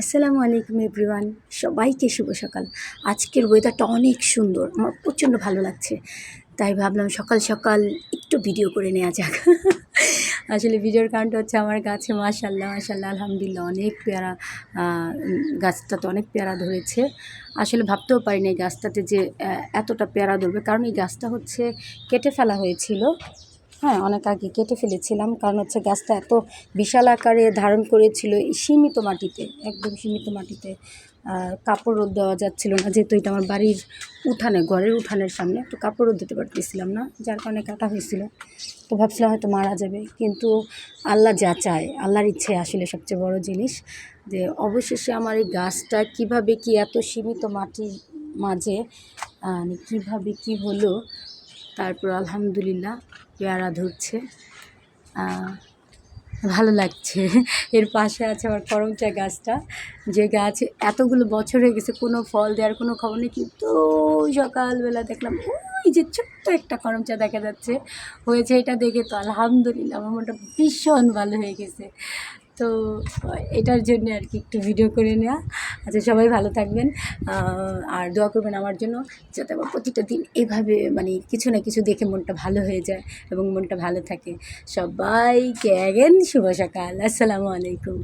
আসসালামু আলাইকুম এভরিওয়ান, সবাইকে শুভ সকাল। আজকের ওয়েদারটা অনেক সুন্দর, আমার প্রচণ্ড ভালো লাগছে। তাই ভাবলাম সকাল সকাল একটু ভিডিও করে নেওয়া যাক। আসলে ভিডিওর কারণটা হচ্ছে আমার গাছে মাশাল্লাহ মাশাল্লাহ আলহামদুলিল্লাহ অনেক পেয়ারা, গাছটাতে অনেক পেয়ারা ধরেছে। আসলে ভাবতেও পারিনি এই গাছটাতে যে এতটা পেয়ারা ধরবে, কারণ এই গাছটা হচ্ছে কেটে ফেলা হয়েছিল। হ্যাঁ, অনেক আগে কেটে ফেলেছিলাম, কারণ হচ্ছে গাছটা এত বিশাল আকারে ধারণ করেছিল এই সীমিত মাটিতে, একদম সীমিত মাটিতে। কাপড় রোদ দেওয়া যাচ্ছিল না, যেহেতু এটা আমার বাড়ির উঠানে, ঘরের উঠানের সামনে, একটু কাপড় রোদ দিতে পারতেছিলাম না, যার কারণে কাটা হয়েছিল। তো ভাবছিলাম হয়তো মারা যাবে, কিন্তু আল্লাহ যা চায়, আল্লাহর ইচ্ছে আসলে সবচেয়ে বড় জিনিস। যে অবশেষে আমার এই গাছটা কীভাবে কি এত সীমিত মাটির মাঝে কীভাবে কি হলো, তারপর আলহামদুলিল্লাহ পেয়ারা ধরছে, ভালো লাগছে। এর পাশে আছে আমার করমচা গাছটা, যে গাছ এতগুলো বছর হয়ে গেছে কোনো ফল দেওয়ার কোনো খবর নেই, কিন্তু সকালবেলা দেখলাম ওই যে ছোট্ট একটা করমচা দেখা যাচ্ছে হয়েছে। এটা দেখে তো আলহামদুলিল্লাহ আমার মনটা ভীষণ ভালো হয়ে গেছে। তো এটার জন্য আর কি একটু ভিডিও করে নেওয়া। আচ্ছা, সবাই ভালো থাকবেন আর দোয়া করবেন আমার জন্য, যাতে আমার প্রতিটা দিন এভাবে কিছু না কিছু দেখে মনটা ভালো হয়ে যায় এবং মনটা ভালো থাকে। সবাইকে অ্যাগেন শুভ সকাল, আসসালামু আলাইকুম।